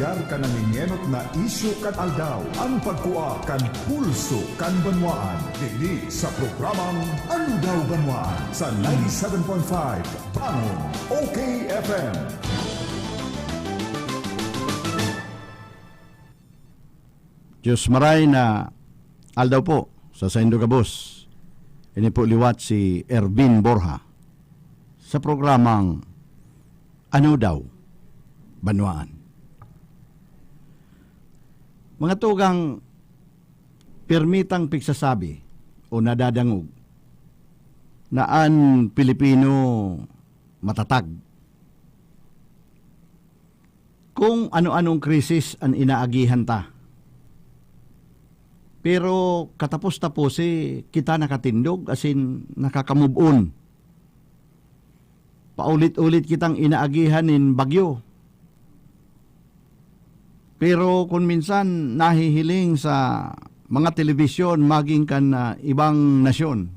Yar ka naminyenot na isyu kan aldaw, ang pagkuha kan pulso kan banwaan. Dili sa programang Aldaw Banwaan sa 97.5 Bangon OK FM. Diyos maray na aldaw po sa Saindo Gabos. Ini po liwat si Ervin Borja sa programang Ano Daw Banwaan. Mga tugang permitang pigsasabi o nadadangog na ang Pilipino matatag. Kung ano-anong krisis ang inaagihan ta. Pero katapos-tapos kita nakatindog as in nakakamove on. Paulit-ulit kitang inaagihan in bagyo. Pero kung minsan nahihiling sa mga telebisyon maging kan ibang nasyon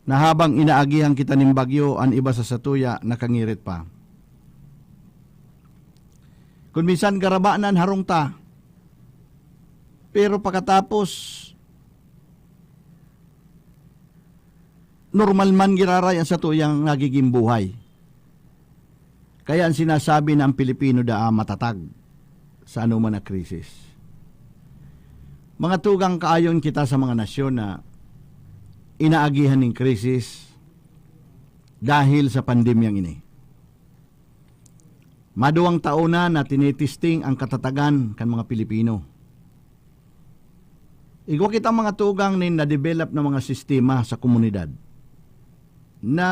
na habang inaagihan kita ng bagyo ang iba sa satuya nakangirit pa. Kung minsan garabaanan harong ta, pero pagkatapos normal man giraray ang satuyang nagiging buhay. Kaya ang sinasabi ng Pilipino matatag sa anuman na krisis. Mga tugang kaayon kita sa mga nasyon na inaagihan ng krisis dahil sa pandemyang ini. Maduwang taon na tinitisting ang katatagan kan mga Pilipino. Igwa kita mga tugang na-develop na mga sistema sa komunidad na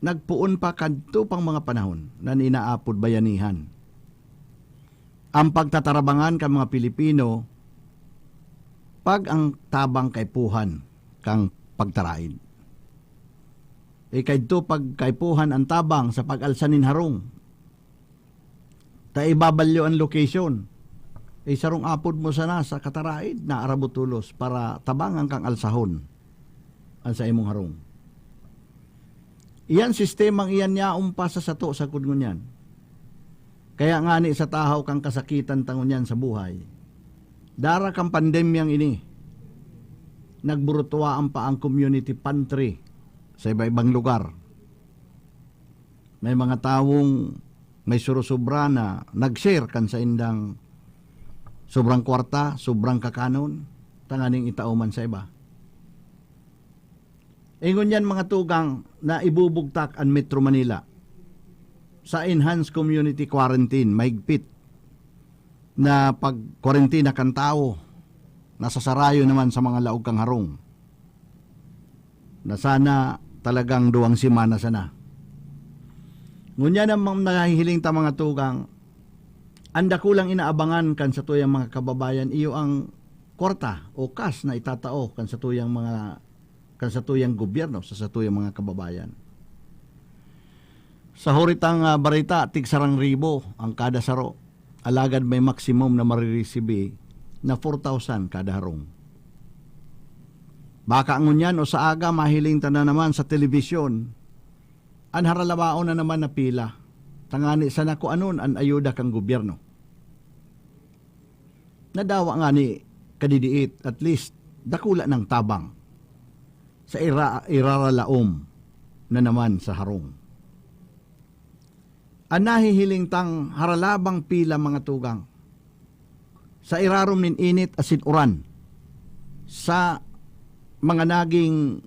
nagpuon pa kadto pang mga panahon na inaapod bayanihan. Ang pagtatarabangan kan mga Pilipino pag ang tabang kaypuhan kang pagtaraid. Kayto pag kaypuhan ang tabang sa pag-alsanin harong. Ta ibabalyo ang location. Sarong apod mo sana sa kataraid na arabutulos para tabangan kang alsahon ang sa imong harong. Iyan sistemang iyan niya umpa sa sato sa kudngon yan. Kaya nga ni sa tahaw kang kasakitan tangon yan sa buhay. Dara kang pandemyang ini. Nagburutwaan pa ang community pantry sa iba-ibang lugar. May mga tawong may surusubra na nag-share kan sa indang sobrang kwarta, sobrang kakanon, tanganing itauman sa iba. Ingon yan mga tugang na ibubugtak ang Metro Manila sa enhanced community quarantine, mahigpit na pag-quarantine kang tao, nasasarayo naman sa mga laog kang harong, na sana talagang 2 semana sana. Ngunya namang nahihiling ta mga tugang, anda kulang inaabangan kan sa tuyang mga kababayan, iyo ang kwarta o kas na itatao kan sa tuyang gobyerno, sa tuyang mga kababayan. Sa horitang barita, tig 1,000 ang kada saro. Alagad may maximum na maririsibi na 4,000 kada harong. Baka ngunyan o sa aga mahiling ta na naman sa telebisyon, an haralabao na naman na pila. Tangani sana ko anon an ayuda kang gobyerno. Nadawa nga ni kadidiit at least dakula ng tabang sa iraralaom na naman sa harong. Ang nahihiling tang haralabang pila mga tugang sa irarom nin init asin uran sa mga naging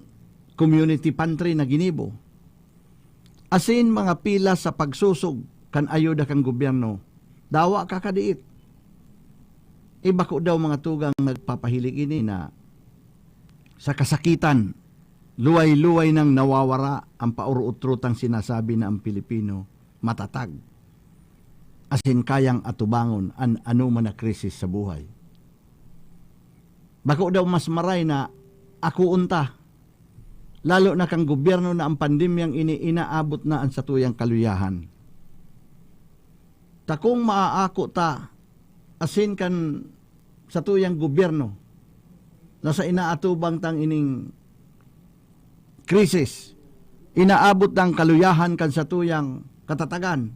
community pantry na ginibo asin mga pila sa pagsusog kan ayuda kang gobyerno dawa kakadiit. Bako daw mga tugang nagpapahilig ini na sa kasakitan luway-luway nang nawawara ang pauro-utrutang sinasabi na ang Pilipino matatag. Asin kayang atubangon an anuman na krisis sa buhay. Bako daw mas maray na ako unta. Lalo na kang gobyerno na ang pandemyang inaabot na ang satuyang kaluyahan. Takong maaako ta asin kan satuyang gobyerno na sa inaatubang tang ining krisis, inaabot ng kaluyahan kan satuyang katatagan.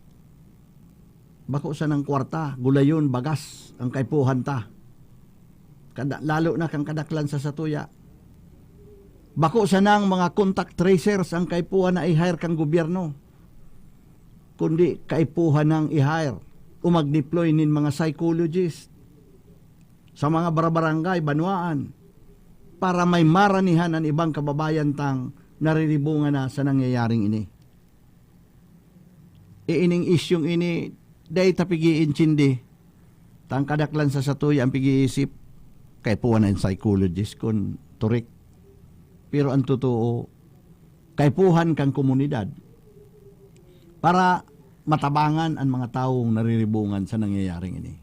Bako sa ng kwarta, gulayon, bagas, ang kaipuhan ta. Lalo na kang kadaklan sa satuya. Bako sa ng mga contact tracers ang kaipuhan na i-hire kang gobyerno. Kundi kaipuhan ng i-hire o mag-deploy nin mga psychologist sa mga barangay, banwaan, para may maranihan ang ibang kababayan tang nariribungan na sa nangyayaring ini. Iining isyong ini, day tapigiin chindi, tang kadaklan sa satuya ang pigi-isip, kay puwan ang psychologist kun turik. Pero ang totoo, kay puhan kang komunidad para matabangan ang mga taong nariribungan sa nangyayaring ini.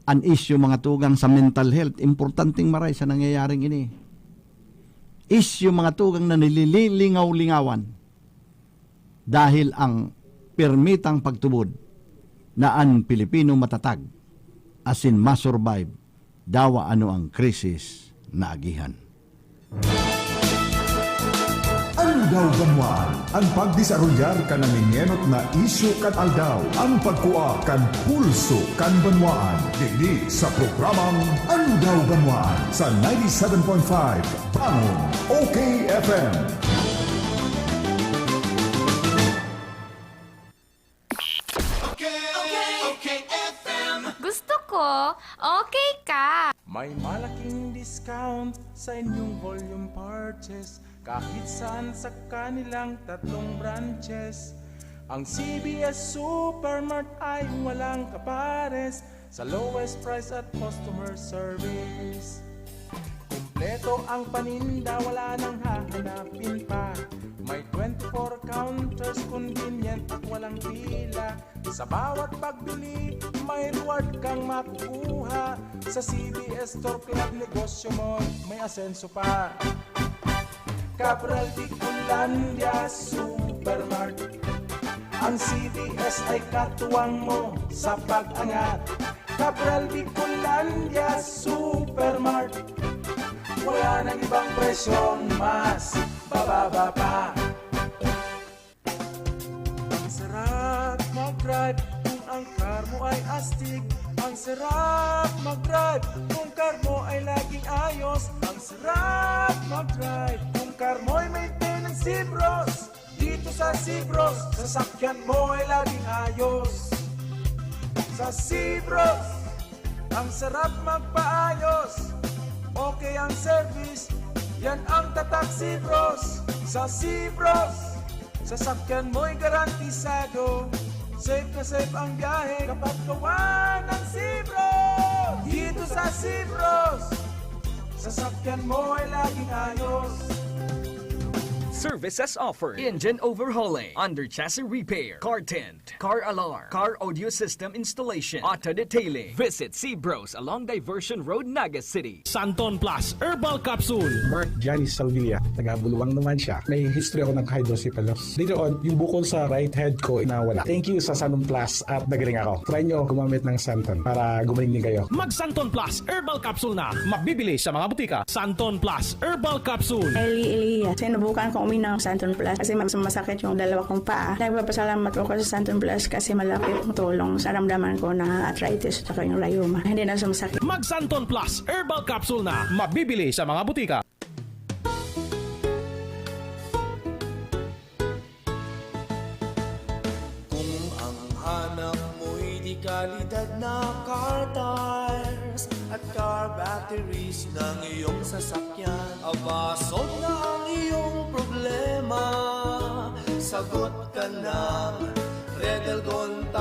An issue mga tugang sa mental health, importanteng maray sa nangyayaring ini. Issue mga tugang na nililingaw-lingawan dahil ang permitang pagtubod na ang Pilipino matatag asin masurvive dawa ano ang krisis na agihan. Aldaw Banwaan, ang pagdisarulyar ka ng minyenot na isyu kan aldaw, ang pagkuha kan pulso kan banwaan. Dili sa programang Aldaw Banwaan sa 97.5 Bangon OKFM. Gusto ko, okay ka. May malaking discount sa inyong volume purchase kahit saan sa kanilang 3 branches. Ang CBS Supermart ay walang kapares sa lowest price at customer service. Kumpleto ang paninda, wala nang hahanapin pa. May 24 counters, convenient at walang pila. Sa bawat pagbili, may reward kang makukuha. Sa CBS Store Club, negosyo mo may asenso pa. Cabral Bicolandia Supermart, ang CBS ay katuwang mo sa pag-angat. Cabral Bicolandia Supermart, wala nang ibang presyong mas bababa pa. Ang sarap mag-drive kung ang car mo ay astig. Ang sarap mag-drive kung car mo ay laging ayos. Ang sarap mag-drive kung car mo ay maintenance Sibros. Dito sa Sibros, sasakyan mo ay laging ayos. Sa Sibros, ang sarap magpaayos. Okay ang service, yan ang tatak Sibros. Sa Sibros, sasakyan mo'y garantisado. Safe na safe ang biyahe kapag gawa ng Sibros. Dito sa Sibros, sasakyan mo ay laging ayos. Services offered: engine overhauling, under chassis repair, car tint, car alarm, car audio system installation, auto detailing. Visit Seabros along Diversion Road, Naga City. Santon Plus Herbal Capsule. Mark Janice Salvilla, taga-Buluwang naman siya. May history ako ng hydrocephalus. Later on, yung bukol sa right head ko nawala. Thank you sa Santon Plus at nagaling ako. Try nyo gumamit ng Santon para gumaling din kayo. Mag Santon Plus Herbal Capsule na. Mabibili sa mga butika. Santon Plus Herbal Capsule. Elia. Sinubukan kong uminom ng Santon Plus kasi masakit yung dalawa kong paa. Nagpapasalamat ako sa Santon Plus kasi malaki yung tulong sa ramdaman ko na arthritis at yung rayuma. Hindi na sumasakit. Mag Santon Plus Herbal Capsule na. Mabibili sa mga butika. Kung ang hanap mo'y di kalidad na car tires at car batteries ng iyong sasakyan, aba, solve na ang iyong problema. Sagot ka ng Red Elgon